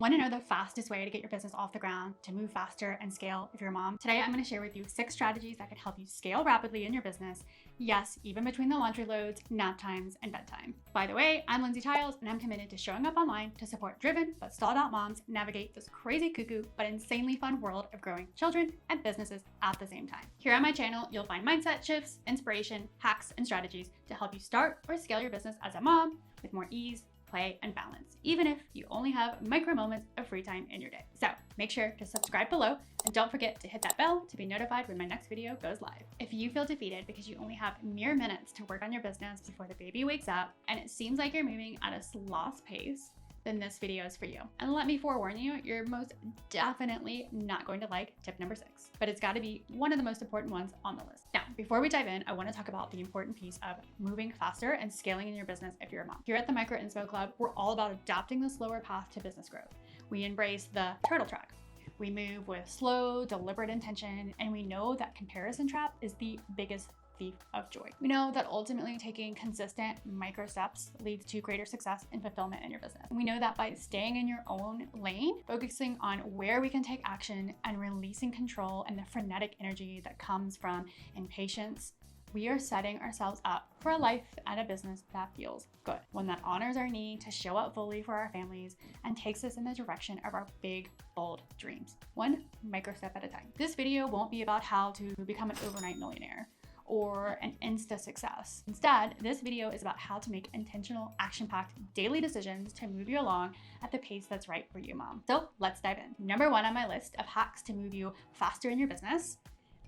Want to know the fastest way to get your business off the ground, to move faster and scale if you're a mom? Today, I'm going to share with you 6 strategies that can help you scale rapidly in your business. Yes, even between the laundry loads, nap times, and bedtime. By the way, I'm Lindsay and I'm committed to showing up online to support driven but stalled out moms navigate this crazy cuckoo but insanely fun world of growing children and businesses at the same time. Here on my channel, you'll find mindset shifts, inspiration, hacks, and strategies to help you start or scale your business as a mom with more ease, play, and balance, even if you only have micro moments of free time in your day. So make sure to subscribe below and don't forget to hit that bell to be notified when my next video goes live. If you feel defeated because you only have mere minutes to work on your business before the baby wakes up and it seems like you're moving at a sloth pace, then this video is for you. And let me forewarn you, you're most definitely not going to like tip number 6, but it's got to be one of the most important ones on the list. Now, before we dive in, I want to talk about the important piece of moving faster and scaling in your business if you're a mom. Here at the MicroInspo Club, we're all about adopting the slower path to business growth. We embrace the turtle track. We move with slow, deliberate intention, and we know that comparison trap is the biggest thief of joy. We know that ultimately taking consistent micro steps leads to greater success and fulfillment in your business. And we know that by staying in your own lane, focusing on where we can take action and releasing control and the frenetic energy that comes from impatience, we are setting ourselves up for a life and a business that feels good, one that honors our need to show up fully for our families and takes us in the direction of our big, bold dreams, one micro step at a time. This video won't be about how to become an overnight millionaire or an Insta success. Instead, this video is about how to make intentional, action-packed daily decisions to move you along at the pace that's right for you, mom. So let's dive in. Number 1 on my list of hacks to move you faster in your business: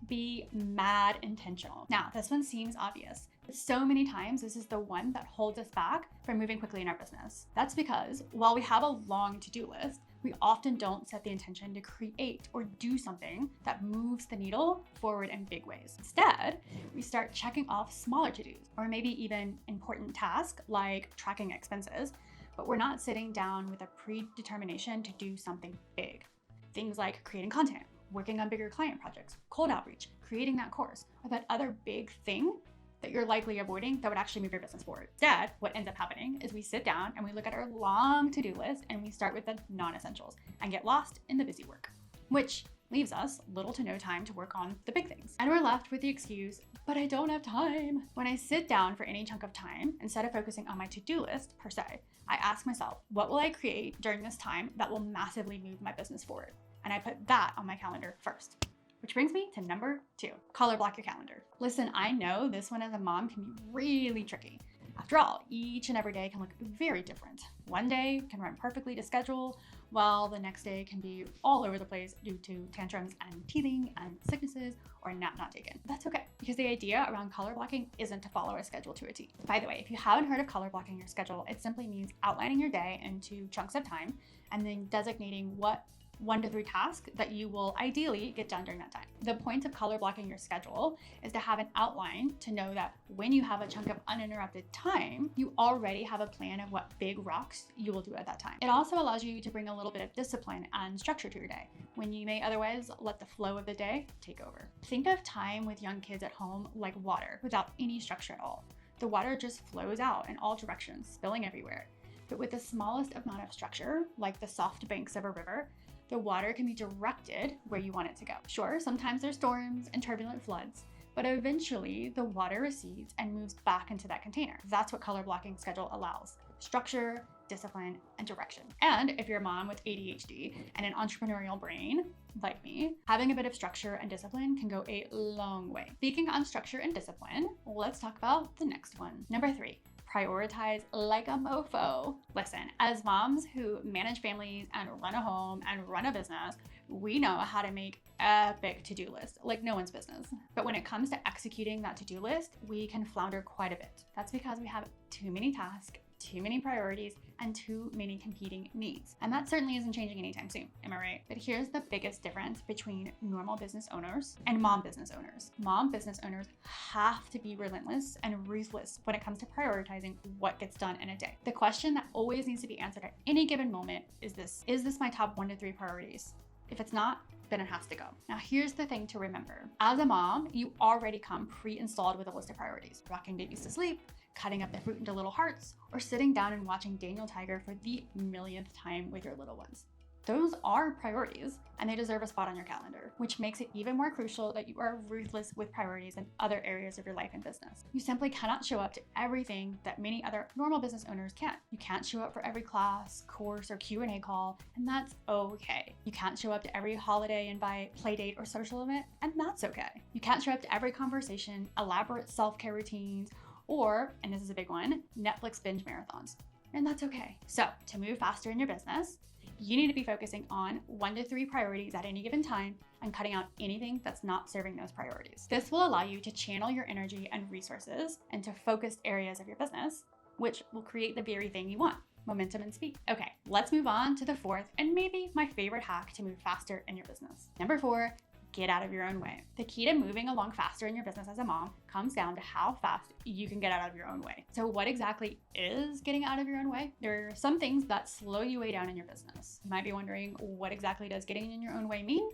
be mad intentional. Now, this one seems obvious, but so many times this is the one that holds us back from moving quickly in our business. That's because while we have a long to-do list, we often don't set the intention to create or do something that moves the needle forward in big ways. Instead, we start checking off smaller to-dos, or maybe even important tasks like tracking expenses, but we're not sitting down with a predetermination to do something big. Things like creating content, working on bigger client projects, cold outreach, creating that course, or that other big thing that you're likely avoiding that would actually move your business forward. Instead, what ends up happening is we sit down and we look at our long to-do list and we start with the non-essentials and get lost in the busy work, which leaves us little to no time to work on the big things. And we're left with the excuse, but I don't have time. When I sit down for any chunk of time, instead of focusing on my to-do list per se, I ask myself, what will I create during this time that will massively move my business forward? And I put that on my calendar first. Which brings me to number 2, color block your calendar. Listen, I know this one as a mom can be really tricky. After all, each and every day can look very different. One day can run perfectly to schedule, while the next day can be all over the place due to tantrums and teething and sicknesses or a nap not taken. That's okay, because the idea around color blocking isn't to follow a schedule to a T. By the way, if you haven't heard of color blocking your schedule, it simply means outlining your day into chunks of time and then designating what 1 to 3 tasks that you will ideally get done during that time. The point of color blocking your schedule is to have an outline to know that when you have a chunk of uninterrupted time, you already have a plan of what big rocks you will do at that time. It also allows you to bring a little bit of discipline and structure to your day when you may otherwise let the flow of the day take over. Think of time with young kids at home like water without any structure at all. The water just flows out in all directions, spilling everywhere. But with the smallest amount of structure, like the soft banks of a river, the water can be directed where you want it to go. Sure, sometimes there's storms and turbulent floods, but eventually the water recedes and moves back into that container. That's what color blocking schedule allows: structure, discipline, and direction. And if you're a mom with ADHD and an entrepreneurial brain, like me, having a bit of structure and discipline can go a long way. Speaking on structure and discipline, let's talk about the next one. Number 3. Prioritize like a mofo. Listen, as moms who manage families and run a home and run a business, we know how to make epic to-do lists like no one's business. But when it comes to executing that to-do list, we can flounder quite a bit. That's because we have too many tasks, too many priorities, and too many competing needs. And that certainly isn't changing anytime soon, am I right? But here's the biggest difference between normal business owners and mom business owners. Mom business owners have to be relentless and ruthless when it comes to prioritizing what gets done in a day. The question that always needs to be answered at any given moment is this: is this my top 1 to 3 priorities? If it's not, then it has to go. Now, here's the thing to remember. As a mom, you already come pre-installed with a list of priorities: rocking babies to sleep, cutting up the fruit into little hearts, or sitting down and watching Daniel Tiger for the millionth time with your little ones. Those are priorities, and they deserve a spot on your calendar, which makes it even more crucial that you are ruthless with priorities in other areas of your life and business. You simply cannot show up to everything that many other normal business owners can. You can't show up for every class, course, or Q&A call, and that's okay. You can't show up to every holiday invite, play date, or social event, and that's okay. You can't show up to every conversation, elaborate self-care routines, or, and this is a big one, Netflix binge marathons, and that's okay. So to move faster in your business, you need to be focusing on 1 to 3 priorities at any given time and cutting out anything that's not serving those priorities. This will allow you to channel your energy and resources into focused areas of your business, which will create the very thing you want, momentum and speed. Okay, let's move on to the 4th and maybe my favorite hack to move faster in your business. Number 4, get out of your own way. The key to moving along faster in your business as a mom comes down to how fast you can get out of your own way. So what exactly is getting out of your own way? There are some things that slow you way down in your business. You might be wondering, what exactly does getting in your own way mean?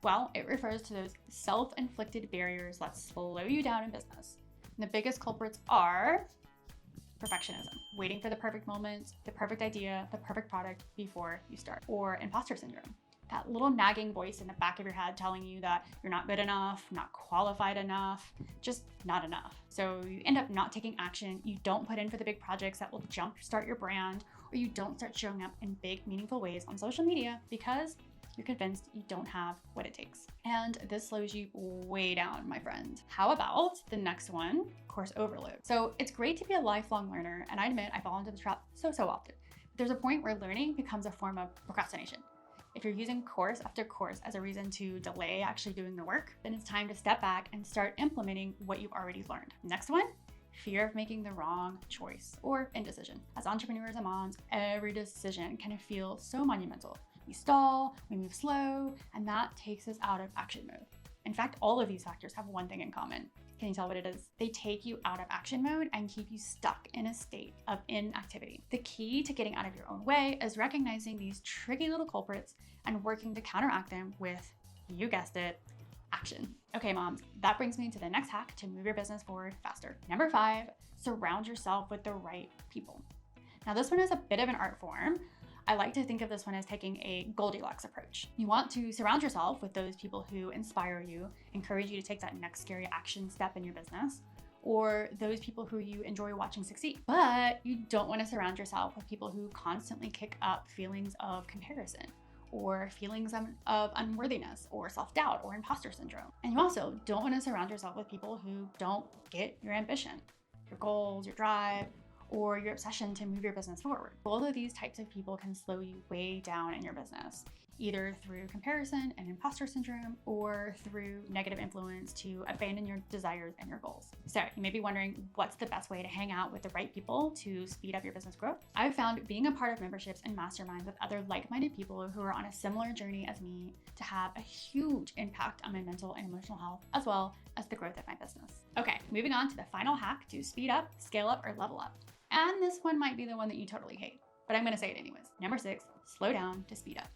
Well, it refers to those self-inflicted barriers that slow you down in business. And the biggest culprits are perfectionism, waiting for the perfect moment, the perfect idea, the perfect product before you start, or imposter syndrome. That little nagging voice in the back of your head telling you that you're not good enough, not qualified enough, just not enough. So you end up not taking action, you don't put in for the big projects that will jumpstart your brand, or you don't start showing up in big, meaningful ways on social media because you're convinced you don't have what it takes. And this slows you way down, my friend. How about the next one, course overload? So it's great to be a lifelong learner, and I admit I fall into the trap so often. There's a point where learning becomes a form of procrastination. If you're using course after course as a reason to delay actually doing the work, then it's time to step back and start implementing what you've already learned. Next one, fear of making the wrong choice or indecision. As entrepreneurs and moms, every decision can feel so monumental. We stall, we move slow, and that takes us out of action mode. In fact, all of these factors have one thing in common. Can you tell what it is? They take you out of action mode and keep you stuck in a state of inactivity. The key to getting out of your own way is recognizing these tricky little culprits and working to counteract them with, you guessed it, action. Okay, moms, that brings me to the next hack to move your business forward faster. Number 5, surround yourself with the right people. Now, this one is a bit of an art form. I like to think of this one as taking a Goldilocks approach. You want to surround yourself with those people who inspire you, encourage you to take that next scary action step in your business, or those people who you enjoy watching succeed. But you don't want to surround yourself with people who constantly kick up feelings of comparison, or feelings of unworthiness, or self-doubt, or imposter syndrome. And you also don't want to surround yourself with people who don't get your ambition, your goals, your drive, or your obsession to move your business forward. Both of these types of people can slow you way down in your business, either through comparison and imposter syndrome, or through negative influence to abandon your desires and your goals. So you may be wondering, what's the best way to hang out with the right people to speed up your business growth? I've found being a part of memberships and masterminds with other like-minded people who are on a similar journey as me to have a huge impact on my mental and emotional health, as well as the growth of my business. Okay, moving on to the final hack to speed up, scale up, or level up. And this one might be the one that you totally hate, but I'm gonna say it anyways. Number 6, slow down to speed up.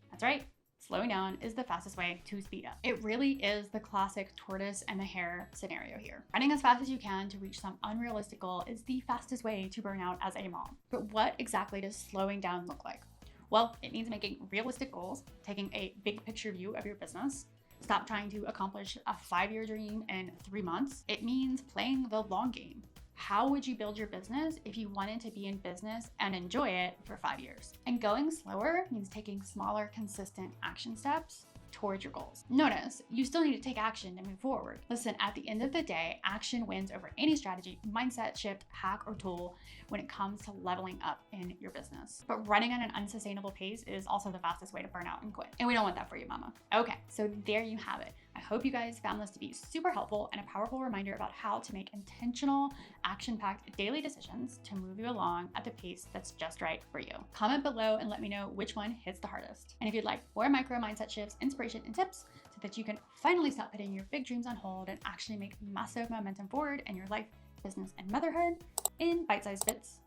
That's right, slowing down is the fastest way to speed up. It really is the classic tortoise and the hare scenario here. Running as fast as you can to reach some unrealistic goal is the fastest way to burn out as a mom. But what exactly does slowing down look like? Well, it means making realistic goals, taking a big picture view of your business. Stop trying to accomplish a 5-year dream in 3 months. It means playing the long game. How would you build your business if you wanted to be in business and enjoy it for 5 years? And going slower means taking smaller, consistent action steps towards your goals. Notice, you still need to take action to move forward. Listen, at the end of the day, action wins over any strategy, mindset shift, hack, or tool when it comes to leveling up in your business. But running at an unsustainable pace is also the fastest way to burn out and quit. And we don't want that for you, mama. Okay, so there you have it. I hope you guys found this to be super helpful and a powerful reminder about how to make intentional, action-packed daily decisions to move you along at the pace that's just right for you. Comment below and let me know which one hits the hardest. And if you'd like more micro mindset shifts, inspiration, and tips so that you can finally stop putting your big dreams on hold and actually make massive momentum forward in your life, business, and motherhood in bite-sized bits,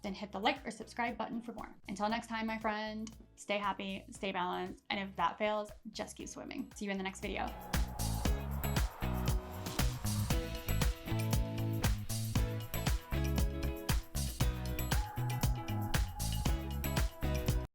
then hit the like or subscribe button for more. Until next time, my friend, stay happy, stay balanced, and if that fails, just keep swimming. See you in the next video.